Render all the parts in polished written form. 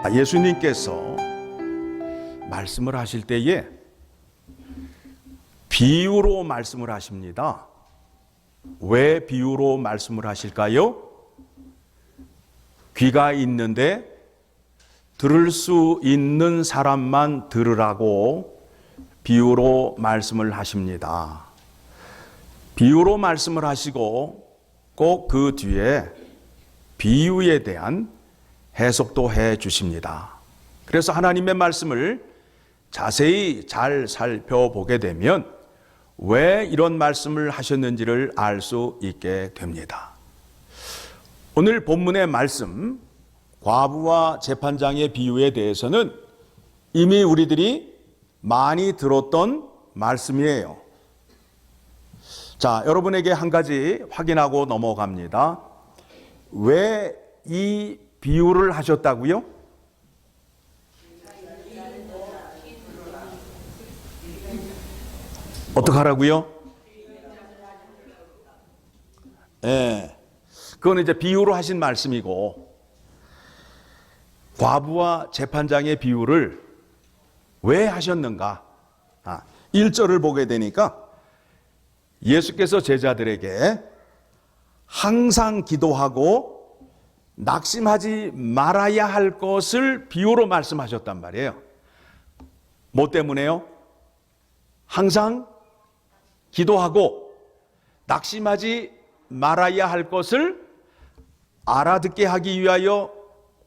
예수님께서 말씀을 하실 때에 비유로 말씀을 하십니다. 왜 비유로 말씀을 하실까요? 귀가 있는데 들을 수 있는 사람만 들으라고 비유로 말씀을 하십니다. 비유로 말씀을 하시고 꼭 그 뒤에 비유에 대한 해석도 해 주십니다. 그래서 하나님의 말씀을 자세히 잘 살펴보게 되면 왜 이런 말씀을 하셨는지를 알 수 있게 됩니다. 오늘 본문의 말씀, 과부와 재판장의 비유에 대해서는 이미 우리들이 많이 들었던 말씀이에요. 자, 여러분에게 한 가지 확인하고 넘어갑니다. 왜 이 비유를 하셨다고요? 어떡하라고요? 그건 이제 비유로 하신 말씀이고, 과부와 재판장의 비유를 왜 하셨는가? 1절을 보게 되니까 예수께서 제자들에게 항상 기도하고 낙심하지 말아야 할 것을 비유로 말씀하셨단 말이에요. 뭐 때문에요? 항상 기도하고 낙심하지 말아야 할 것을 알아듣게 하기 위하여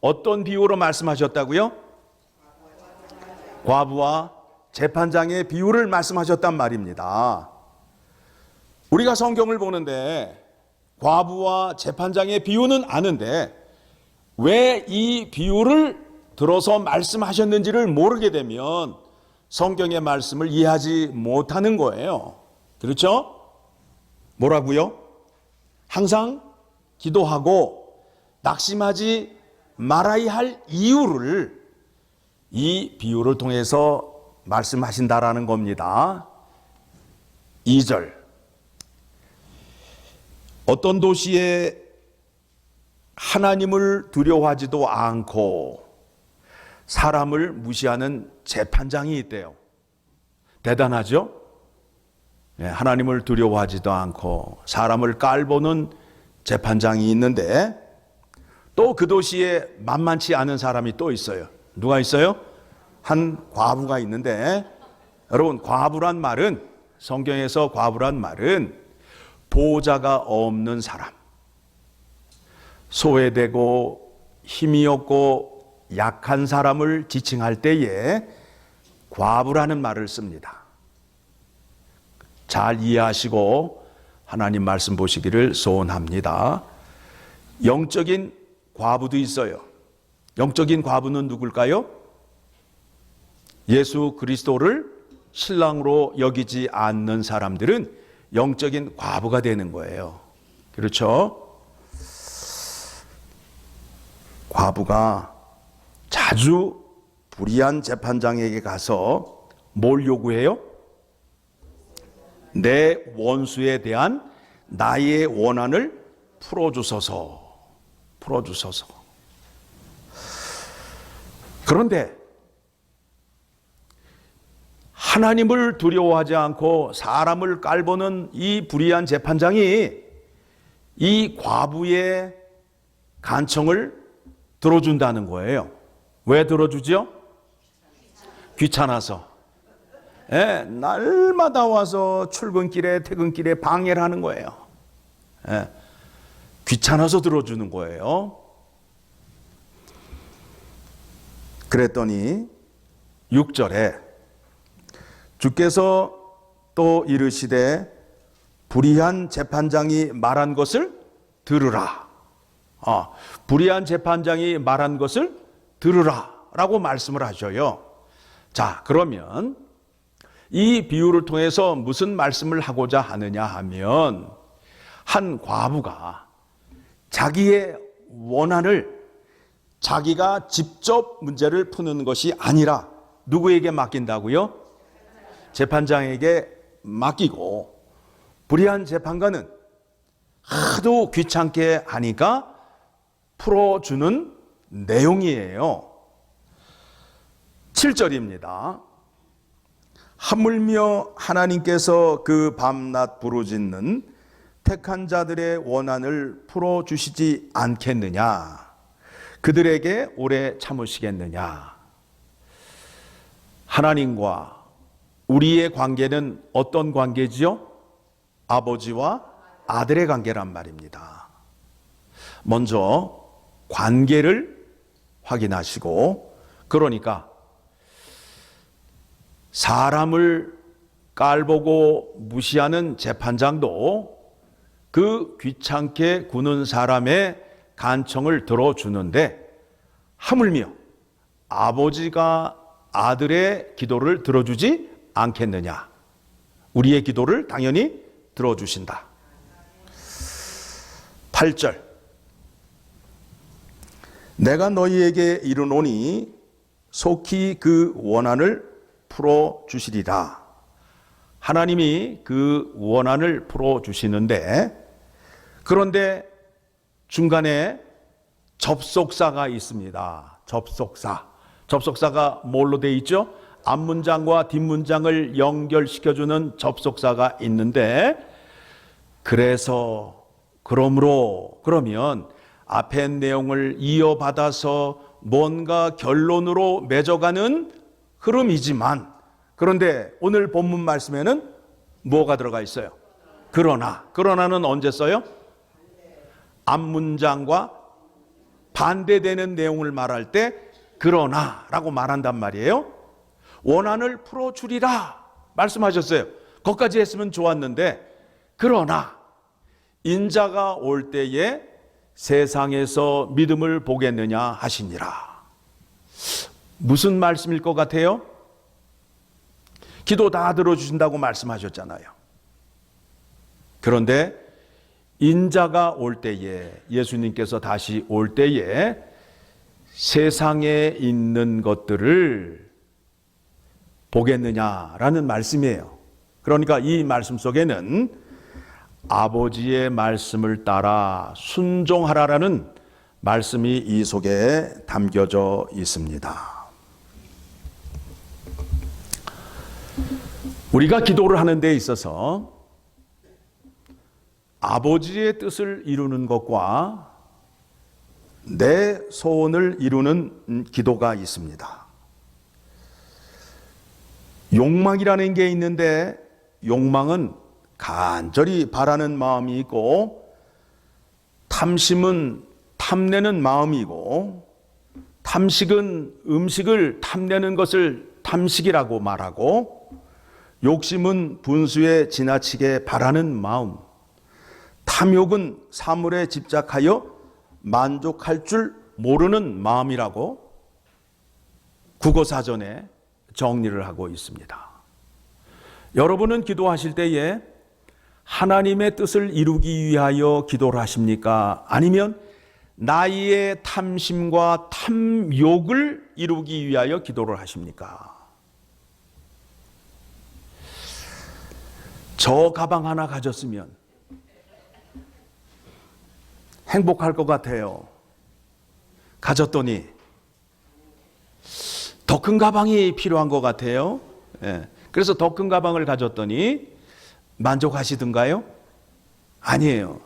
어떤 비유로 말씀하셨다고요? 과부와 재판장의 비유를 말씀하셨단 말입니다. 우리가 성경을 보는데 과부와 재판장의 비유는 아는데 왜 이 비유를 들어서 말씀하셨는지를 모르게 되면 성경의 말씀을 이해하지 못하는 거예요. 그렇죠? 뭐라고요? 항상 기도하고 낙심하지 말아야 할 이유를 이 비유를 통해서 말씀하신다라는 겁니다. 2절. 어떤 도시에 하나님을 두려워하지도 않고 사람을 무시하는 재판장이 있대요. 대단하죠? 하나님을 두려워하지도 않고 사람을 깔보는 재판장이 있는데 또 그 도시에 만만치 않은 사람이 또 있어요. 누가 있어요? 한 과부가 있는데, 여러분, 과부란 말은, 성경에서 과부란 말은 보호자가 없는 사람, 소외되고 힘이 없고 약한 사람을 지칭할 때에 과부라는 말을 씁니다. 잘 이해하시고 하나님 말씀 보시기를 소원합니다. 영적인 과부도 있어요. 영적인 과부는 누굴까요? 예수 그리스도를 신랑으로 여기지 않는 사람들은 영적인 과부가 되는 거예요. 그렇죠? 과부가 자주 불의한 재판장에게 가서 뭘 요구해요? 내 원수에 대한 나의 원한을 풀어주소서. 그런데 하나님을 두려워하지 않고 사람을 깔보는 이 불의한 재판장이 이 과부의 간청을 들어준다는 거예요. 왜 들어주죠? 귀찮아서. 날마다 와서 출근길에 퇴근길에 방해를 하는 거예요. 귀찮아서 들어주는 거예요. 그랬더니 6절에 주께서 또 이르시되 불의한 재판장이 말한 것을 들으라. 불의한 재판장이 말한 것을 들으라 라고 말씀을 하셔요. 자, 그러면 이 비유를 통해서 무슨 말씀을 하고자 하느냐 하면, 한 과부가 자기의 원한을 자기가 직접 문제를 푸는 것이 아니라 누구에게 맡긴다고요? 재판장에게 맡기고, 불의한 재판관은 하도 귀찮게 하니까 풀어주는 내용이에요. 7절입니다. 하물며 하나님께서 그 밤낮 부르짖는 택한 자들의 원한을 풀어주시지 않겠느냐? 그들에게 오래 참으시겠느냐? 하나님과 우리의 관계는 어떤 관계지요? 아버지와 아들의 관계란 말입니다. 먼저 관계를 확인하시고, 그러니까 사람을 깔보고 무시하는 재판장도 그 귀찮게 구는 사람의 간청을 들어주는데, 하물며 아버지가 아들의 기도를 들어주지 않겠느냐? 우리의 기도를 당연히 들어주신다. 8절, 내가 너희에게 이르노니 속히 그 원한을 풀어주시리라. 하나님이 그 원한을 풀어주시는데, 그런데 중간에 접속사가 있습니다. 접속사가 뭘로 되어 있죠? 앞문장과 뒷문장을 연결시켜주는 접속사가 있는데, 그러면 앞의 내용을 이어받아서 뭔가 결론으로 맺어가는 흐름이지만, 그런데 오늘 본문 말씀에는 뭐가 들어가 있어요? 그러나는 언제 써요? 앞문장과 반대되는 내용을 말할 때 그러나라고 말한단 말이에요. 원한을 풀어주리라 말씀하셨어요. 거기까지 했으면 좋았는데, 그러나 인자가 올 때에 세상에서 믿음을 보겠느냐 하시니라. 무슨 말씀일 것 같아요? 기도 다 들어주신다고 말씀하셨잖아요. 그런데 인자가 올 때에, 예수님께서 다시 올 때에 세상에 있는 것들을 보겠느냐라는 말씀이에요. 그러니까 이 말씀 속에는 아버지의 말씀을 따라 순종하라라는 말씀이 이 속에 담겨져 있습니다. 우리가 기도를 하는 데 있어서 아버지의 뜻을 이루는 것과 내 소원을 이루는 기도가 있습니다. 욕망이라는 게 있는데, 욕망은 간절히 바라는 마음이 있고, 탐심은 탐내는 마음이고, 탐식은 음식을 탐내는 것을 탐식이라고 말하고, 욕심은 분수에 지나치게 바라는 마음, 탐욕은 사물에 집착하여 만족할 줄 모르는 마음이라고 국어사전에 정리를 하고 있습니다. 여러분은 기도하실 때에 하나님의 뜻을 이루기 위하여 기도를 하십니까? 아니면 나의 탐심과 탐욕을 이루기 위하여 기도를 하십니까? 저 가방 하나 가졌으면 행복할 것 같아요. 가졌더니 더 큰 가방이 필요한 것 같아요. 그래서 더 큰 가방을 가졌더니 만족하시던가요? 아니에요.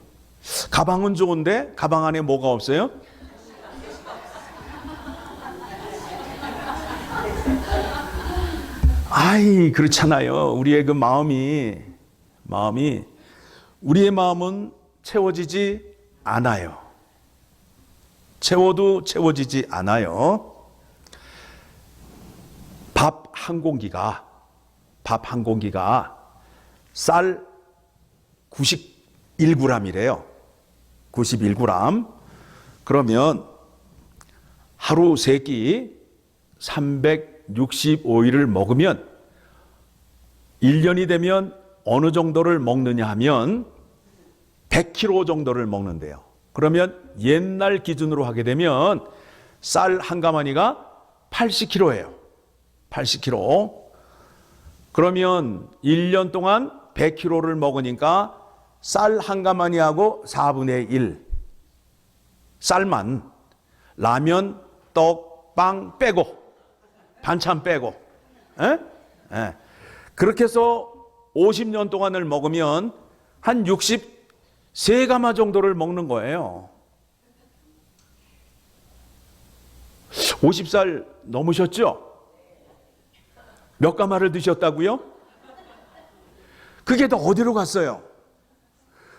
가방은 좋은데 가방 안에 뭐가 없어요? 그렇잖아요. 우리의 그 마음이 우리의 마음은 채워지지 않아요. 채워도 채워지지 않아요. 밥 한 공기가 쌀 91g이래요. 91g. 그러면 하루 3끼 365일을 먹으면 1년이 되면 어느 정도를 먹느냐 하면 100kg 정도를 먹는데요. 그러면 옛날 기준으로 하게 되면 쌀 한 가마니가 80kg예요. 80kg. 그러면 1년 동안 100kg를 먹으니까 쌀 한 가마니하고 4분의 1. 쌀만 라면, 떡, 빵 빼고 반찬 빼고. 에? 예. 그렇게 해서 50년 동안을 먹으면 한 63가마 정도를 먹는 거예요. 50살 넘으셨죠? 몇 가마를 드셨다고요? 그게 다 어디로 갔어요?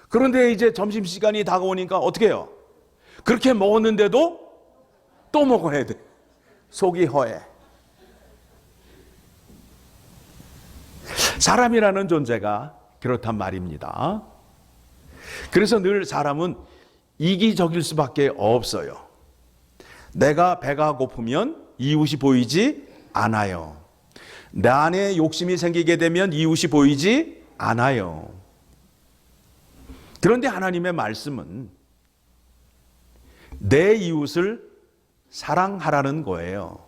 그런데 이제 점심시간이 다가오니까 어떻게 해요? 그렇게 먹었는데도 또 먹어야 돼. 속이 허해. 사람이라는 존재가 그렇단 말입니다. 그래서 늘 사람은 이기적일 수밖에 없어요. 내가 배가 고프면 이웃이 보이지 않아요. 내 안에 욕심이 생기게 되면 이웃이 보이지 않아요. 그런데 하나님의 말씀은 내 이웃을 사랑하라는 거예요.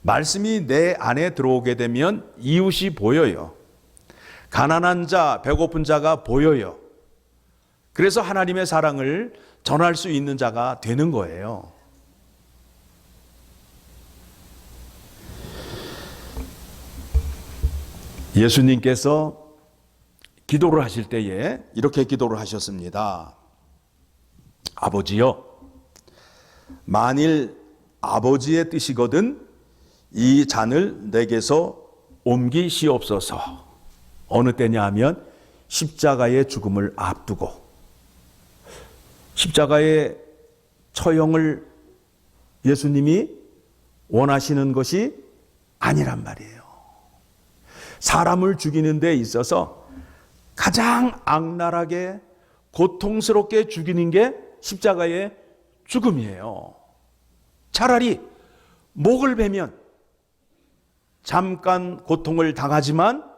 말씀이 내 안에 들어오게 되면 이웃이 보여요. 가난한 자, 배고픈 자가 보여요. 그래서 하나님의 사랑을 전할 수 있는 자가 되는 거예요. 예수님께서 기도를 하실 때에 이렇게 기도를 하셨습니다. 아버지여, 만일 아버지의 뜻이거든 이 잔을 내게서 옮기시옵소서. 어느 때냐 하면 십자가의 죽음을 앞두고 십자가의 처형을 예수님이 원하시는 것이 아니란 말이에요. 사람을 죽이는 데 있어서 가장 악랄하게 고통스럽게 죽이는 게 십자가의 죽음이에요. 차라리 목을 베면 잠깐 고통을 당하지만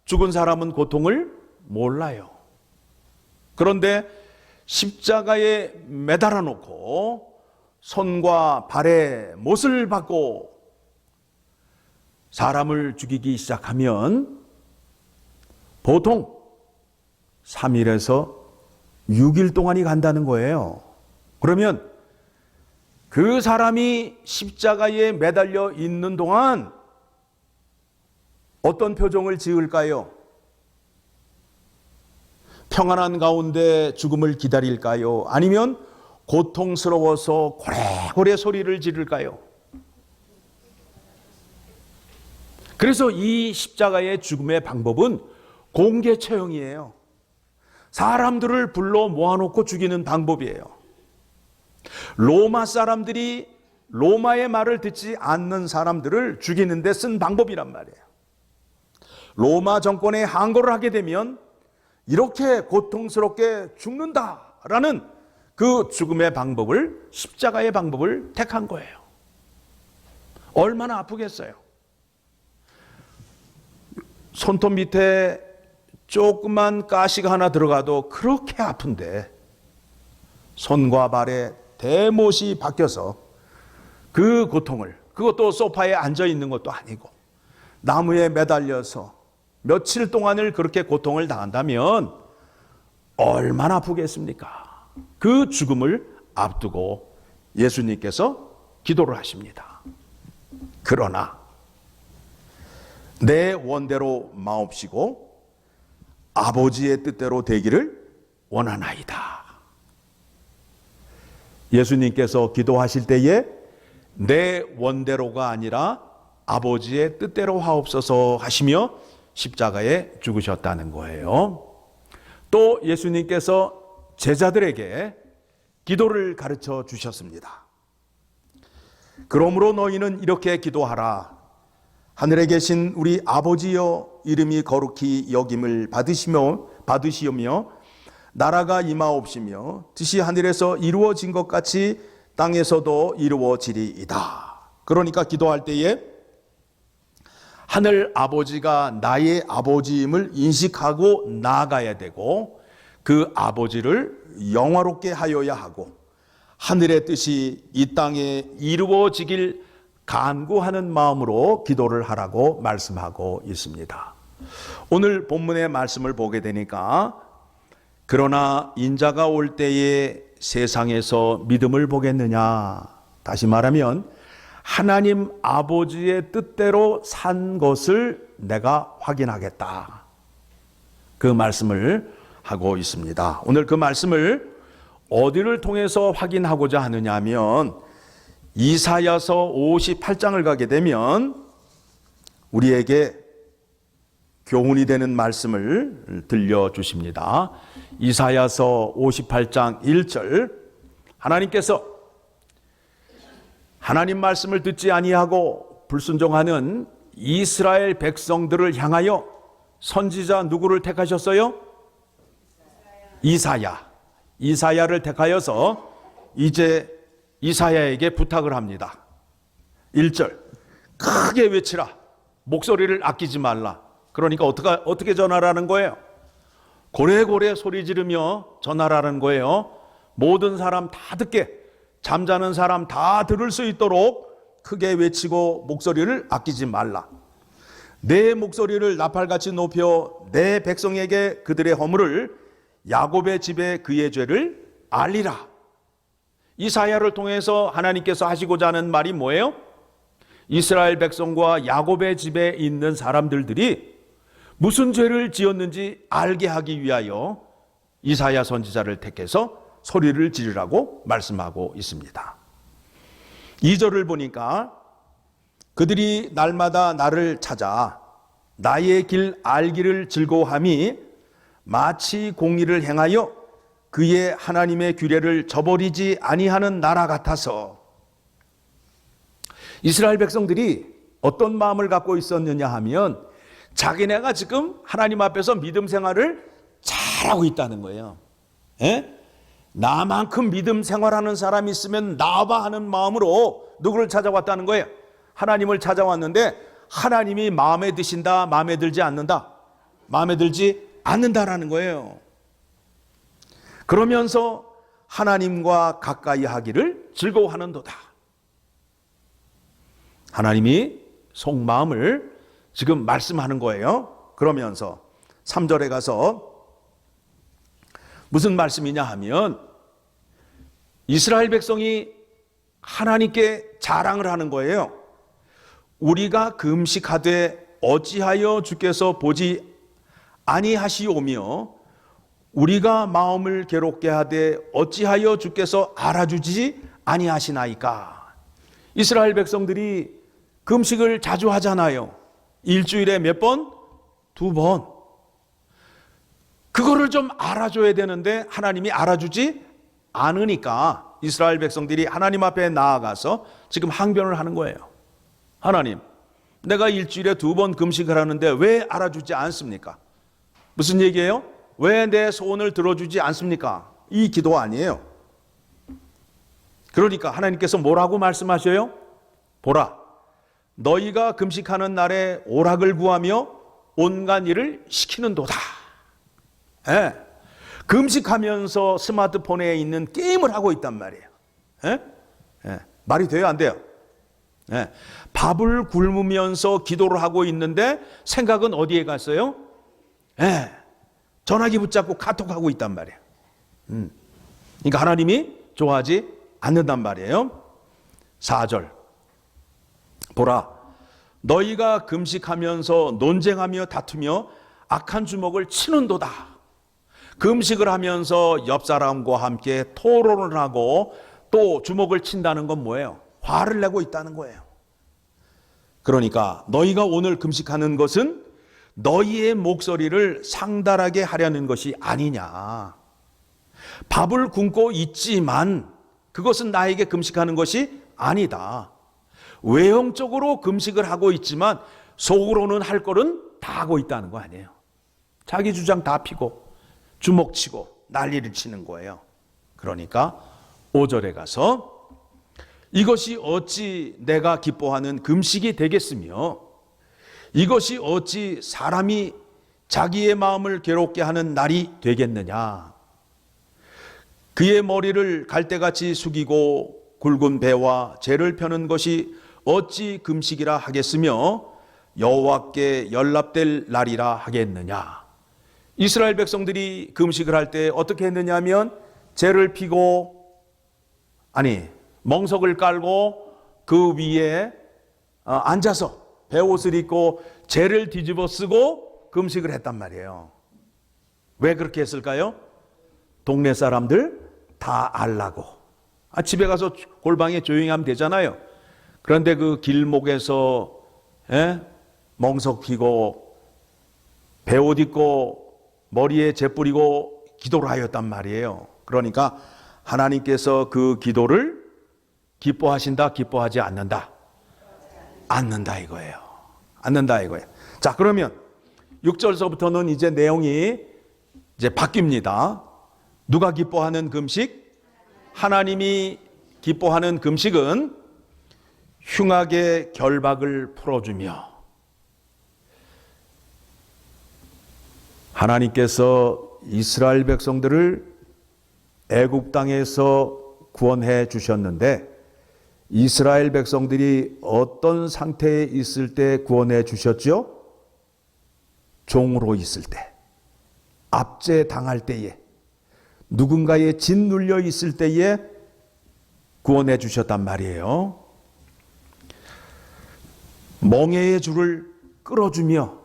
죽은 사람은 고통을 몰라요. 그런데 십자가에 매달아 놓고 손과 발에 못을 박고 사람을 죽이기 시작하면 보통 3일에서 6일 동안이 간다는 거예요. 그러면 그 사람이 십자가에 매달려 있는 동안 어떤 표정을 지을까요? 평안한 가운데 죽음을 기다릴까요? 아니면 고통스러워서 고래고래 소리를 지를까요? 그래서 이 십자가의 죽음의 방법은 공개 처형이에요. 사람들을 불러 모아놓고 죽이는 방법이에요. 로마 사람들이 로마의 말을 듣지 않는 사람들을 죽이는 데 쓴 방법이란 말이에요. 로마 정권에 항거를 하게 되면 이렇게 고통스럽게 죽는다라는 그 죽음의 방법을, 십자가의 방법을 택한 거예요. 얼마나 아프겠어요. 손톱 밑에 조그만 가시가 하나 들어가도 그렇게 아픈데 손과 발에 대못이 박혀서 그 고통을, 그것도 소파에 앉아 있는 것도 아니고 나무에 매달려서 며칠 동안을 그렇게 고통을 당한다면 얼마나 아프겠습니까? 그 죽음을 앞두고 예수님께서 기도를 하십니다. 그러나 내 원대로 마옵시고 아버지의 뜻대로 되기를 원하나이다. 예수님께서 기도하실 때에 내 원대로가 아니라 아버지의 뜻대로 하옵소서 하시며 십자가에 죽으셨다는 거예요. 또 예수님께서 제자들에게 기도를 가르쳐 주셨습니다. 그러므로 너희는 이렇게 기도하라. 하늘에 계신 우리 아버지여, 이름이 거룩히 여김을 받으시오며 나라가 임하옵시며 뜻이 하늘에서 이루어진 것 같이 땅에서도 이루어지리이다. 그러니까 기도할 때에 하늘 아버지가 나의 아버지임을 인식하고 나아가야 되고 그 아버지를 영화롭게 하여야 하고 하늘의 뜻이 이 땅에 이루어지길 간구하는 마음으로 기도를 하라고 말씀하고 있습니다. 오늘 본문의 말씀을 보게 되니까 그러나 인자가 올 때에 세상에서 믿음을 보겠느냐, 다시 말하면 하나님 아버지의 뜻대로 산 것을 내가 확인하겠다. 그 말씀을 하고 있습니다. 오늘 그 말씀을 어디를 통해서 확인하고자 하느냐 하면 이사야서 58장을 가게 되면 우리에게 교훈이 되는 말씀을 들려주십니다. 이사야서 58장 1절, 하나님께서 하나님 말씀을 듣지 아니하고 불순종하는 이스라엘 백성들을 향하여 선지자 누구를 택하셨어요? 이사야를 택하여서 이제 이사야에게 부탁을 합니다. 1절, 크게 외치라. 목소리를 아끼지 말라. 그러니까 어떻게 전하라는 거예요? 고래고래 소리 지르며 전하라는 거예요. 모든 사람 다 듣게, 잠자는 사람 다 들을 수 있도록 크게 외치고 목소리를 아끼지 말라. 내 목소리를 나팔같이 높여 내 백성에게 그들의 허물을, 야곱의 집에 그의 죄를 알리라. 이사야를 통해서 하나님께서 하시고자 하는 말이 뭐예요? 이스라엘 백성과 야곱의 집에 있는 사람들이 무슨 죄를 지었는지 알게 하기 위하여 이사야 선지자를 택해서 소리를 지르라고 말씀하고 있습니다. 2절을 보니까 그들이 날마다 나를 찾아 나의 길 알기를 즐거워함이 마치 공의를 행하여 그의 하나님의 규례를 저버리지 아니하는 나라 같아서. 이스라엘 백성들이 어떤 마음을 갖고 있었느냐 하면 자기네가 지금 하나님 앞에서 믿음 생활을 잘하고 있다는 거예요. 에? 나만큼 믿음 생활하는 사람이 있으면 나와 하는 마음으로 누구를 찾아왔다는 거예요? 하나님을 찾아왔는데 하나님이 마음에 드신다, 마음에 들지 않는다? 마음에 들지 않는다라는 거예요. 그러면서 하나님과 가까이 하기를 즐거워하는도다. 하나님이 속마음을 지금 말씀하는 거예요. 그러면서 3절에 가서 무슨 말씀이냐 하면 이스라엘 백성이 하나님께 자랑을 하는 거예요. 우리가 금식하되 어찌하여 주께서 보지 아니하시오며 우리가 마음을 괴롭게 하되 어찌하여 주께서 알아주지 아니하시나이까. 이스라엘 백성들이 금식을 자주 하잖아요. 일주일에 몇 번? 2번. 그거를 좀 알아줘야 되는데 하나님이 알아주지 않으니까 이스라엘 백성들이 하나님 앞에 나아가서 지금 항변을 하는 거예요. 하나님, 내가 일주일에 2번 금식을 하는데 왜 알아주지 않습니까? 무슨 얘기예요? 왜 내 소원을 들어주지 않습니까? 이 기도 아니에요. 그러니까 하나님께서 뭐라고 말씀하셔요? 보라, 너희가 금식하는 날에 오락을 구하며 온갖 일을 시키는도다. 예. 금식하면서 스마트폰에 있는 게임을 하고 있단 말이에요. 예? 예. 말이 돼요, 안 돼요? 예. 밥을 굶으면서 기도를 하고 있는데 생각은 어디에 갔어요? 예. 전화기 붙잡고 카톡하고 있단 말이에요. 그러니까 하나님이 좋아하지 않는단 말이에요. 4절, 보라, 너희가 금식하면서 논쟁하며 다투며 악한 주먹을 치는도다. 금식을 하면서 옆 사람과 함께 토론을 하고 또 주먹을 친다는 건 뭐예요? 화를 내고 있다는 거예요. 그러니까 너희가 오늘 금식하는 것은 너희의 목소리를 상달하게 하려는 것이 아니냐. 밥을 굶고 있지만 그것은 나에게 금식하는 것이 아니다. 외형적으로 금식을 하고 있지만 속으로는 할 거는 다 하고 있다는 거 아니에요. 자기 주장 다 피고 주먹치고 난리를 치는 거예요. 그러니까 5절에 가서 이것이 어찌 내가 기뻐하는 금식이 되겠으며 이것이 어찌 사람이 자기의 마음을 괴롭게 하는 날이 되겠느냐. 그의 머리를 갈대같이 숙이고 굵은 배와 재를 펴는 것이 어찌 금식이라 하겠으며 여호와께 연락될 날이라 하겠느냐. 이스라엘 백성들이 금식을 할 때 어떻게 했느냐 하면 재를 피고 멍석을 깔고 그 위에 앉아서 베옷을 입고 재를 뒤집어 쓰고 금식을 했단 말이에요. 왜 그렇게 했을까요? 동네 사람들 다 알라고. 집에 가서 골방에 조용히 하면 되잖아요. 그런데 그 길목에서 멍석 피고 베옷 입고 머리에 재 뿌리고 기도를 하였단 말이에요. 그러니까 하나님께서 그 기도를 기뻐하신다, 기뻐하지 않는다? 않는다 이거예요. 않는다 이거예요. 자, 그러면 6절서부터는 이제 내용이 이제 바뀝니다. 누가 기뻐하는 금식? 하나님이 기뻐하는 금식은 흉악의 결박을 풀어주며, 하나님께서 이스라엘 백성들을 애굽 땅에서 구원해 주셨는데, 이스라엘 백성들이 어떤 상태에 있을 때 구원해 주셨죠? 종으로 있을 때, 압제 당할 때에, 누군가에 짓눌려 있을 때에 구원해 주셨단 말이에요. 멍에의 줄을 끌어주며,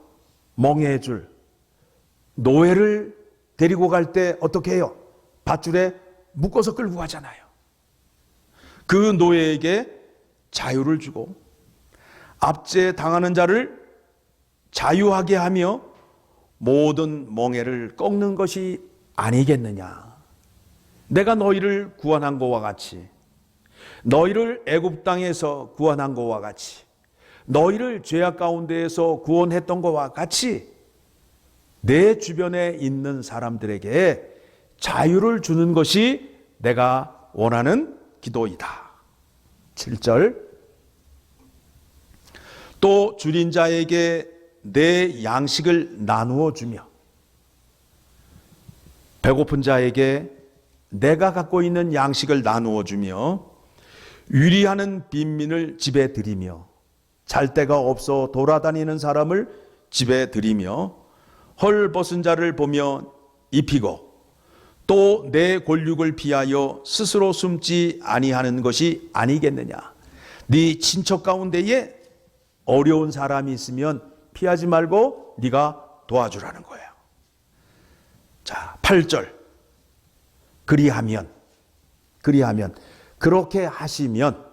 멍에의 줄, 노예를 데리고 갈 때 어떻게 해요? 밧줄에 묶어서 끌고 가잖아요. 그 노예에게 자유를 주고 압제 당하는 자를 자유하게 하며 모든 멍에를 꺾는 것이 아니겠느냐. 내가 너희를 구원한 것과 같이, 너희를 애굽 땅에서 구원한 것과 같이, 너희를 죄악 가운데에서 구원했던 것과 같이 내 주변에 있는 사람들에게 자유를 주는 것이 내가 원하는 기도이다. 7절, 또 줄인 자에게 내 양식을 나누어 주며, 배고픈 자에게 내가 갖고 있는 양식을 나누어 주며, 위리하는 빈민을 집에 들이며, 잘 데가 없어 돌아다니는 사람을 집에 들이며, 헐 벗은 자를 보며 입히고, 또 내 골육을 피하여 스스로 숨지 아니하는 것이 아니겠느냐. 네 친척 가운데에 어려운 사람이 있으면 피하지 말고 네가 도와주라는 거예요. 자, 8절, 그리하면 그렇게 하시면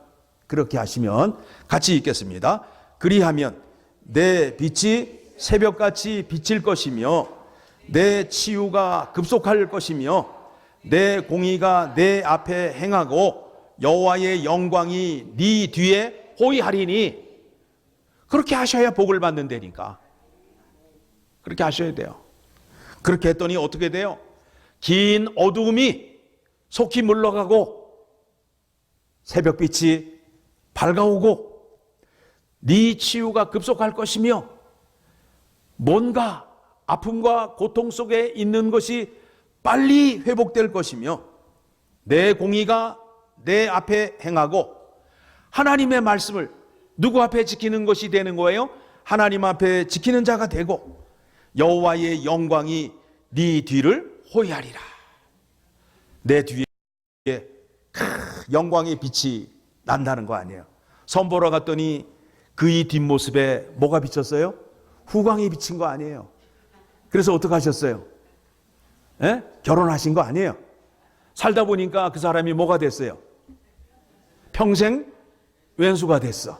같이 읽겠습니다. 그리하면 내 빛이 새벽같이 비칠 것이며, 내 치유가 급속할 것이며, 내 공의가 내 앞에 행하고 여호와의 영광이 네 뒤에 호위하리니. 그렇게 하셔야 복을 받는다니까. 그렇게 하셔야 돼요. 그렇게 했더니 어떻게 돼요? 긴 어두움이 속히 물러가고 새벽빛이 밝아오고 네 치유가 급속할 것이며, 뭔가 아픔과 고통 속에 있는 것이 빨리 회복될 것이며, 내 공의가 내 앞에 행하고, 하나님의 말씀을 누구 앞에 지키는 것이 되는 거예요? 하나님 앞에 지키는 자가 되고, 여호와의 영광이 네 뒤를 호위하리라. 내 뒤에 영광의 빛이 난다는 거 아니에요. 선보러 갔더니 그의 뒷모습에 뭐가 비쳤어요? 후광이 비친 거 아니에요. 그래서 어떻게 하셨어요? 결혼하신 거 아니에요. 살다 보니까 그 사람이 뭐가 됐어요? 평생 왼수가 됐어.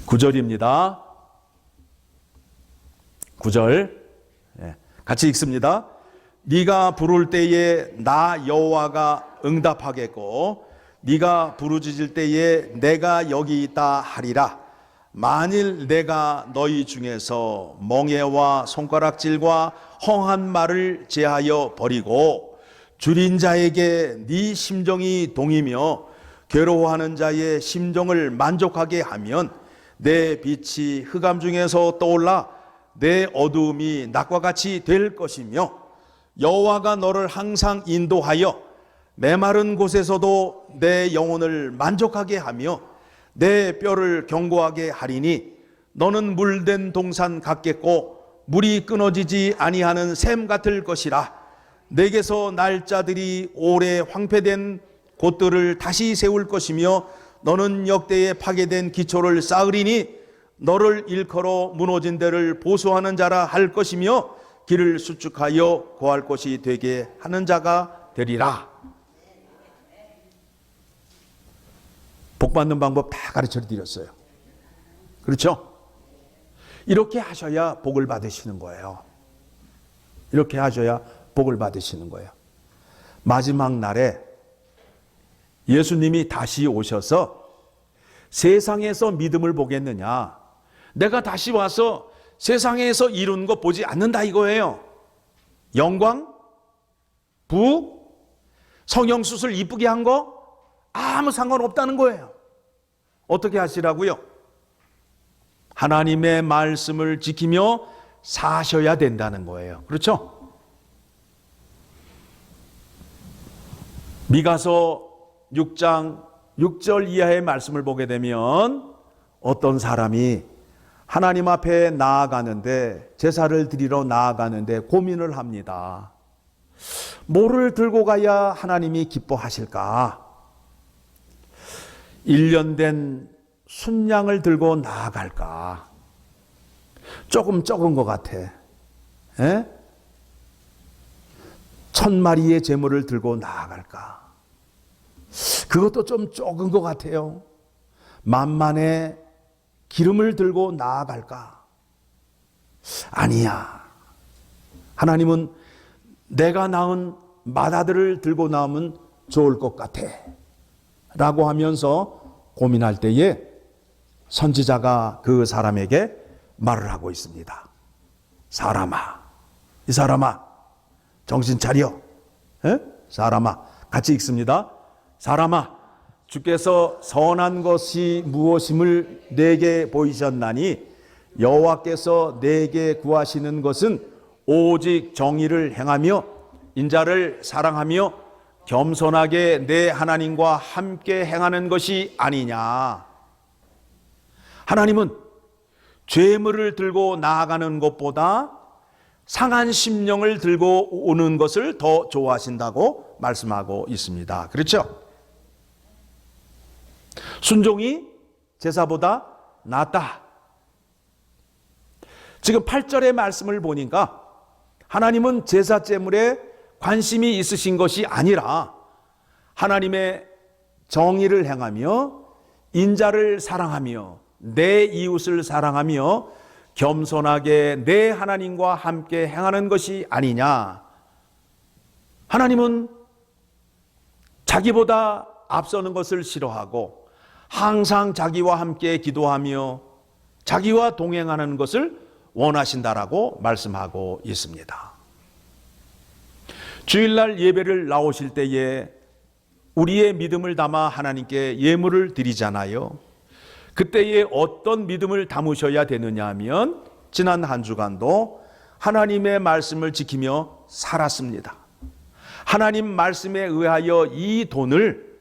9절입니다. 9절 같이 읽습니다. 네가 부를 때에 나 여호와가 응답하겠고, 네가 부르짖을 때에 내가 여기 있다 하리라. 만일 내가 너희 중에서 멍에와 손가락질과 헝한 말을 제하여 버리고, 줄인 자에게 네 심정이 동이며 괴로워하는 자의 심정을 만족하게 하면, 내 빛이 흑암 중에서 떠올라 내 어두움이 낮과 같이 될 것이며, 여호와가 너를 항상 인도하여 메마른 곳에서도 내 영혼을 만족하게 하며 내 뼈를 견고하게 하리니, 너는 물된 동산 같겠고 물이 끊어지지 아니하는 샘 같을 것이라. 내게서 날 자들이 오래 황폐된 곧들을 다시 세울 것이며 너는 역대에 파괴된 기초를 쌓으리니 너를 일컬어 무너진 데를 보수하는 자라 할 것이며 길을 수축하여 고할 곳이 되게 하는 자가 되리라. 복 받는 방법 다 가르쳐 드렸어요. 그렇죠? 이렇게 하셔야 복을 받으시는 거예요. 이렇게 하셔야 복을 받으시는 거예요. 마지막 날에 예수님이 다시 오셔서 세상에서 믿음을 보겠느냐? 내가 다시 와서 세상에서 이룬 거 보지 않는다 이거예요. 영광, 부, 성형수술 이쁘게 한 거 아무 상관없다는 거예요. 어떻게 하시라고요? 하나님의 말씀을 지키며 사셔야 된다는 거예요. 그렇죠? 미가서 6장 6절 이하의 말씀을 보게 되면 어떤 사람이 하나님 앞에 나아가는데, 제사를 드리러 나아가는데 고민을 합니다. 뭐를 들고 가야 하나님이 기뻐하실까? 1년 된 순양을 들고 나아갈까? 조금 적은 것 같아. 1000마리의 제물을 들고 나아갈까? 그것도 좀 적은 것 같아요. 10,000만의 기름을 들고 나아갈까? 아니야. 하나님은 내가 낳은 맏아들을 들고 나오면 좋을 것 같아 라고 하면서 고민할 때에 선지자가 그 사람에게 말을 하고 있습니다. 사람아, 이 사람아, 정신 차려. 사람아, 같이 읽습니다. 사람아, 주께서 선한 것이 무엇임을 내게 보이셨나니 여호와께서 내게 구하시는 것은 오직 정의를 행하며 인자를 사랑하며 겸손하게 내 하나님과 함께 행하는 것이 아니냐. 하나님은 죄물을 들고 나아가는 것보다 상한 심령을 들고 오는 것을 더 좋아하신다고 말씀하고 있습니다. 그렇죠? 순종이 제사보다 낫다. 지금 8절의 말씀을 보니까 하나님은 제사 제물에 관심이 있으신 것이 아니라 하나님의 정의를 행하며 인자를 사랑하며 내 이웃을 사랑하며 겸손하게 내 하나님과 함께 행하는 것이 아니냐. 하나님은 자기보다 앞서는 것을 싫어하고 항상 자기와 함께 기도하며 자기와 동행하는 것을 원하신다라고 말씀하고 있습니다. 주일날 예배를 나오실 때에 우리의 믿음을 담아 하나님께 예물을 드리잖아요. 그때에 어떤 믿음을 담으셔야 되느냐 하면 지난 한 주간도 하나님의 말씀을 지키며 살았습니다. 하나님 말씀에 의하여 이 돈을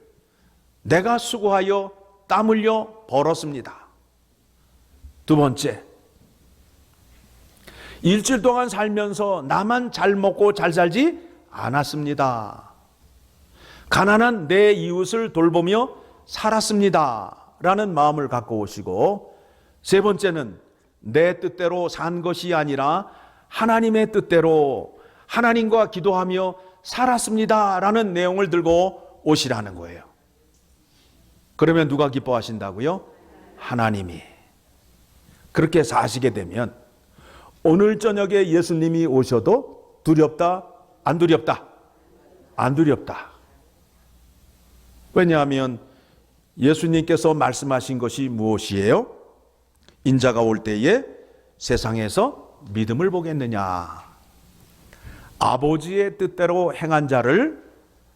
내가 수고하여 땀 흘려 벌었습니다. 두 번째, 일주일 동안 살면서 나만 잘 먹고 잘 살지 않았습니다. 가난한 내 이웃을 돌보며 살았습니다 라는 마음을 갖고 오시고, 세 번째는 내 뜻대로 산 것이 아니라 하나님의 뜻대로 하나님과 기도하며 살았습니다 라는 내용을 들고 오시라는 거예요. 그러면 누가 기뻐하신다고요? 하나님이. 그렇게 사시게 되면 오늘 저녁에 예수님이 오셔도 두렵다? 안 두렵다? 안 두렵다. 왜냐하면 예수님께서 말씀하신 것이 무엇이에요? 인자가 올 때에 세상에서 믿음을 보겠느냐. 아버지의 뜻대로 행한 자를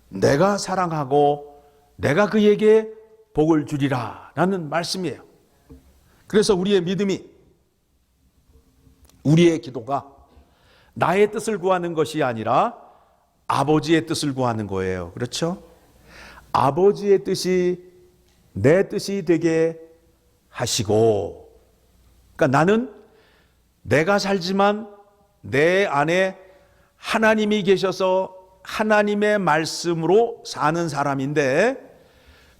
내가 사랑하고 내가 그에게 복을 주리라 라는 말씀이에요. 그래서 우리의 믿음이, 우리의 기도가 나의 뜻을 구하는 것이 아니라 아버지의 뜻을 구하는 거예요. 그렇죠? 아버지의 뜻이 내 뜻이 되게 하시고, 그러니까 나는 내가 살지만 내 안에 하나님이 계셔서 하나님의 말씀으로 사는 사람인데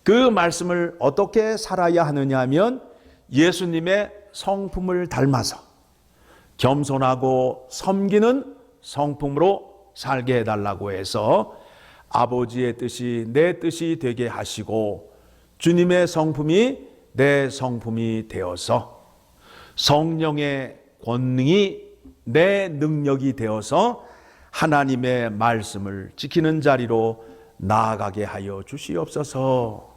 그 말씀을 어떻게 살아야 하느냐 하면 예수님의 성품을 닮아서 겸손하고 섬기는 성품으로 살게 해달라고 해서 아버지의 뜻이 내 뜻이 되게 하시고 주님의 성품이 내 성품이 되어서 성령의 권능이 내 능력이 되어서 하나님의 말씀을 지키는 자리로 나아가게 하여 주시옵소서.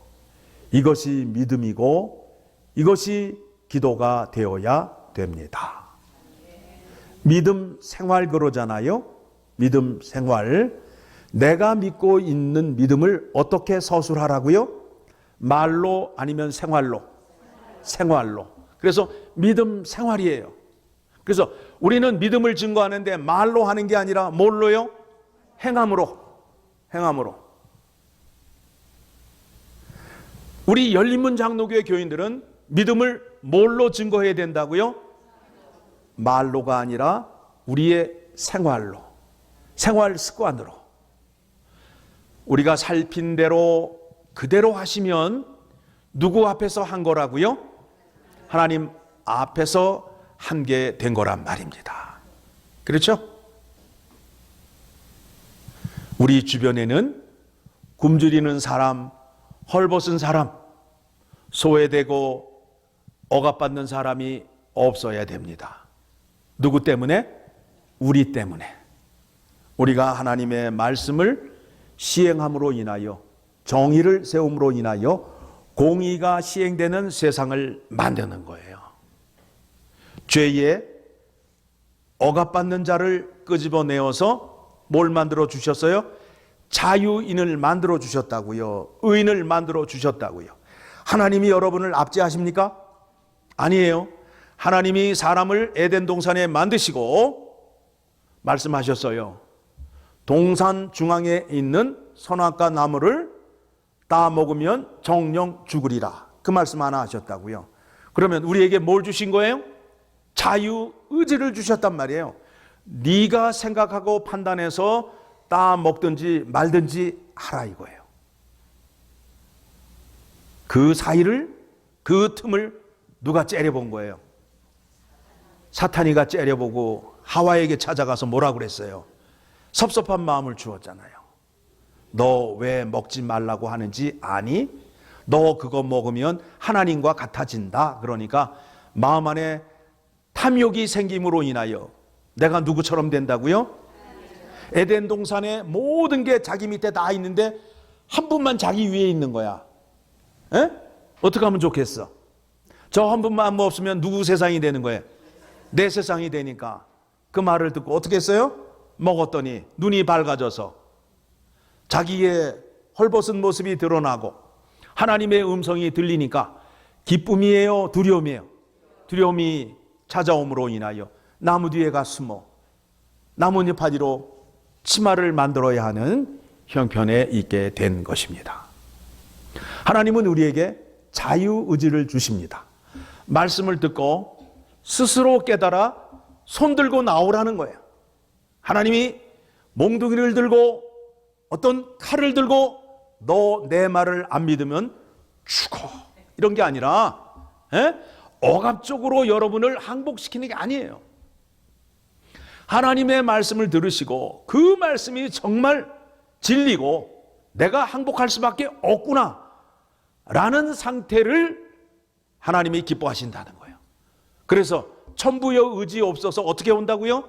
이것이 믿음이고 이것이 기도가 되어야 됩니다. 믿음 생활 그러잖아요. 믿음 생활. 내가 믿고 있는 믿음을 어떻게 서술하라고요? 말로 아니면 생활로? 생활로. 그래서 믿음 생활이에요. 그래서 우리는 믿음을 증거하는데 말로 하는 게 아니라 뭘로요? 행함으로. 행함으로. 우리 열린문 장로교회 교인들은 믿음을 뭘로 증거해야 된다고요? 말로가 아니라 우리의 생활로, 생활 습관으로. 우리가 살핀 대로 그대로 하시면 누구 앞에서 한 거라고요? 하나님 앞에서 한 게 된 거란 말입니다. 그렇죠? 우리 주변에는 굶주리는 사람, 헐벗은 사람, 소외되고 억압받는 사람이 없어야 됩니다. 누구 때문에? 우리 때문에. 우리가 하나님의 말씀을 시행함으로 인하여 정의를 세움으로 인하여 공의가 시행되는 세상을 만드는 거예요. 죄에 억압받는 자를 끄집어내어서 뭘 만들어 주셨어요? 자유인을 만들어 주셨다고요. 의인을 만들어 주셨다고요. 하나님이 여러분을 압제하십니까? 아니에요. 하나님이 사람을 에덴 동산에 만드시고 말씀하셨어요. 동산 중앙에 있는 선악과 나무를 따 먹으면 정령 죽으리라. 그 말씀 하나 하셨다고요. 그러면 우리에게 뭘 주신 거예요? 자유 의지를 주셨단 말이에요. 네가 생각하고 판단해서 따 먹든지 말든지 하라 이거예요. 그 사이를, 그 틈을 누가 째려본 거예요? 사탄이가 째려보고 하와에게 찾아가서 뭐라고 그랬어요? 섭섭한 마음을 주었잖아요. 너 왜 먹지 말라고 하는지 아니? 너 그거 먹으면 하나님과 같아진다. 그러니까 마음 안에 탐욕이 생김으로 인하여 내가 누구처럼 된다고요? 에덴 동산에 모든 게 자기 밑에 다 있는데 한 분만 자기 위에 있는 거야. 에? 어떻게 하면 좋겠어? 저 한 분만 없으면 누구 세상이 되는 거예요? 내 세상이 되니까. 그 말을 듣고 어떻게 했어요? 먹었더니 눈이 밝아져서 자기의 헐벗은 모습이 드러나고 하나님의 음성이 들리니까 기쁨이에요? 두려움이에요? 두려움이 찾아옴으로 인하여 나무 뒤에 가 숨어 나뭇잎 하디로 치마를 만들어야 하는 형편에 있게 된 것입니다. 하나님은 우리에게 자유의지를 주십니다. 말씀을 듣고 스스로 깨달아 손들고 나오라는 거예요. 하나님이 몽둥이를 들고 어떤 칼을 들고 너 내 말을 안 믿으면 죽어 이런 게 아니라 억압적으로 여러분을 항복시키는 게 아니에요. 하나님의 말씀을 들으시고 그 말씀이 정말 진리고 내가 항복할 수밖에 없구나 라는 상태를 하나님이 기뻐하신다는 거예요. 그래서 천부여 의지 없어서 어떻게 온다고요?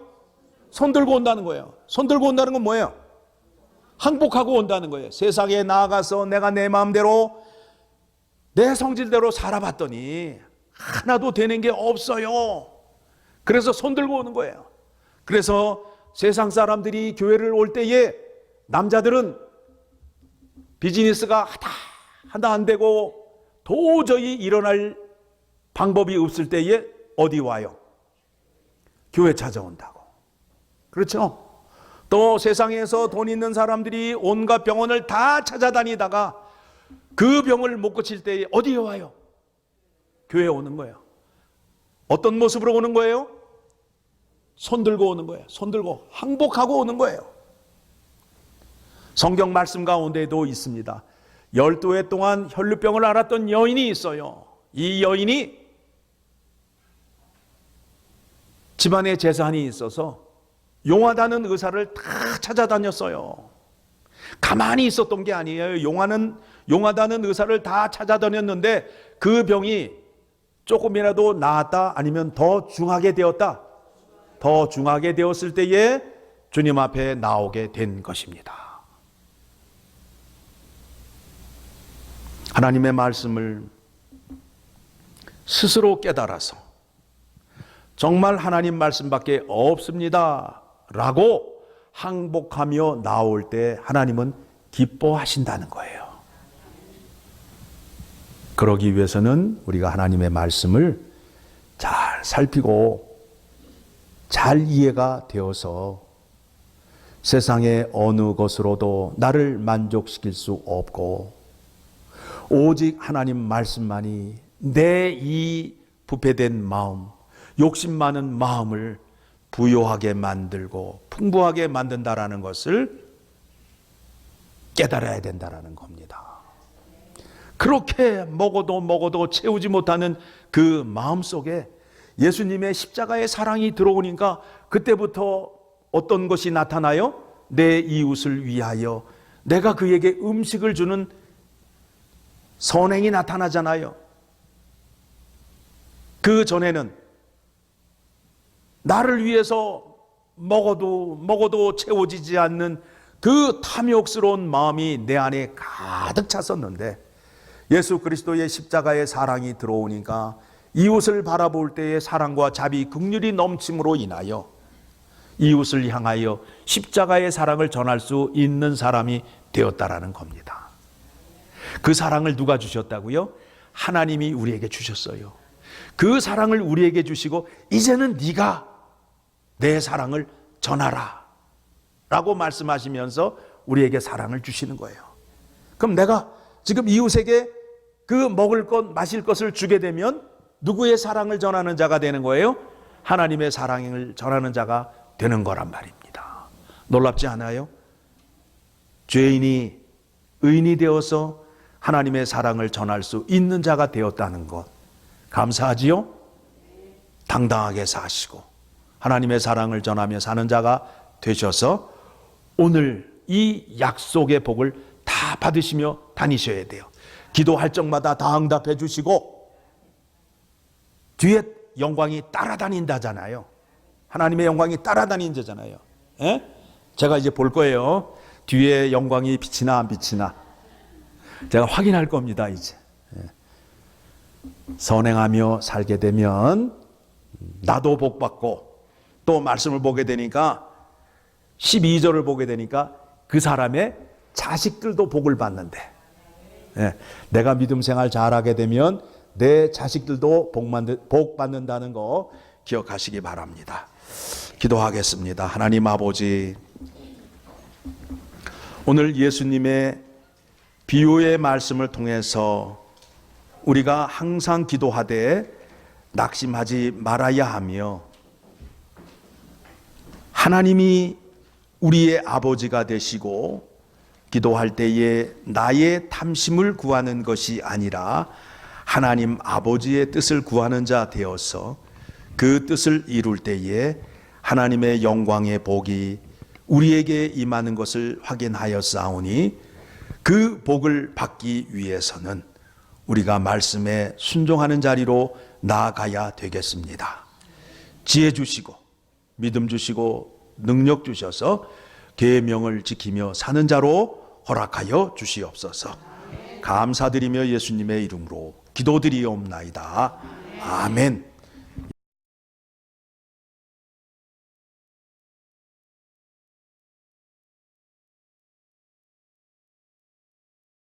손 들고 온다는 거예요. 손 들고 온다는 건 뭐예요? 항복하고 온다는 거예요. 세상에 나아가서 내가 내 마음대로 내 성질대로 살아봤더니 하나도 되는 게 없어요. 그래서 손 들고 오는 거예요. 그래서 세상 사람들이 교회를 올 때에 남자들은 비즈니스가 하다 안 되고 도저히 일어날 방법이 없을 때에 어디 와요? 교회 찾아온다고. 그렇죠? 또 세상에서 돈 있는 사람들이 온갖 병원을 다 찾아다니다가 그 병을 못 고칠 때에 어디에 와요? 교회에 오는 거예요. 어떤 모습으로 오는 거예요? 손 들고 오는 거예요. 손 들고 항복하고 오는 거예요. 성경 말씀 가운데도 있습니다. 12해 동안 혈루병을 앓았던 여인이 있어요. 이 여인이 집안에 재산이 있어서 용하다는 의사를 다 찾아다녔어요. 가만히 있었던 게 아니에요. 용하다는 의사를 다 찾아다녔는데 그 병이 조금이라도 나았다 아니면 더 중하게 되었다. 더 중하게 되었을 때에 주님 앞에 나오게 된 것입니다. 하나님의 말씀을 스스로 깨달아서 정말 하나님 말씀밖에 없습니다 라고 항복하며 나올 때 하나님은 기뻐하신다는 거예요. 그러기 위해서는 우리가 하나님의 말씀을 잘 살피고 잘 이해가 되어서 세상의 어느 것으로도 나를 만족시킬 수 없고 오직 하나님 말씀만이 내 이 부패된 마음, 욕심 많은 마음을 부요하게 만들고 풍부하게 만든다라는 것을 깨달아야 된다라는 겁니다. 그렇게 먹어도 채우지 못하는 그 마음 속에 예수님의 십자가의 사랑이 들어오니까 그때부터 어떤 것이 나타나요? 내 이웃을 위하여 내가 그에게 음식을 주는 선행이 나타나잖아요. 그 전에는 나를 위해서 먹어도 채워지지 않는 그 탐욕스러운 마음이 내 안에 가득 찼었는데 예수 그리스도의 십자가의 사랑이 들어오니까 이웃을 바라볼 때의 사랑과 자비, 긍휼이 넘침으로 인하여 이웃을 향하여 십자가의 사랑을 전할 수 있는 사람이 되었다라는 겁니다. 그 사랑을 누가 주셨다고요? 하나님이 우리에게 주셨어요. 그 사랑을 우리에게 주시고 이제는 네가 내 사랑을 전하라 라고 말씀하시면서 우리에게 사랑을 주시는 거예요. 그럼 내가 지금 이웃에게 그 먹을 것, 마실 것을 주게 되면 누구의 사랑을 전하는 자가 되는 거예요? 하나님의 사랑을 전하는 자가 되는 거란 말입니다. 놀랍지 않아요? 죄인이 의인이 되어서 하나님의 사랑을 전할 수 있는 자가 되었다는 것 감사하지요? 당당하게 사시고 하나님의 사랑을 전하며 사는 자가 되셔서 오늘 이 약속의 복을 다 받으시며 다니셔야 돼요. 기도할 적마다 다 응답해 주시고 뒤에 영광이 따라다닌다잖아요. 하나님의 영광이 따라다닌다잖아요. 예? 제가 이제 볼 거예요. 뒤에 영광이 비치나 안 비치나 제가 확인할 겁니다. 이제 선행하며 살게 되면 나도 복 받고 또 말씀을 보게 되니까 12절을 보게 되니까 그 사람의 자식들도 복을 받는데 내가 믿음 생활 잘하게 되면 내 자식들도 복 받는다는 거 기억하시기 바랍니다. 기도하겠습니다. 하나님 아버지, 오늘 예수님의 비유의 말씀을 통해서 우리가 항상 기도하되 낙심하지 말아야 하며 하나님이 우리의 아버지가 되시고 기도할 때에 나의 탐심을 구하는 것이 아니라 하나님 아버지의 뜻을 구하는 자 되어서 그 뜻을 이룰 때에 하나님의 영광의 복이 우리에게 임하는 것을 확인하였사오니 그 복을 받기 위해서는 우리가 말씀에 순종하는 자리로 나아가야 되겠습니다. 지혜 주시고 믿음 주시고 능력 주셔서 계명을 지키며 사는 자로 허락하여 주시옵소서. 감사드리며 예수님의 이름으로 기도드리옵나이다. 아멘.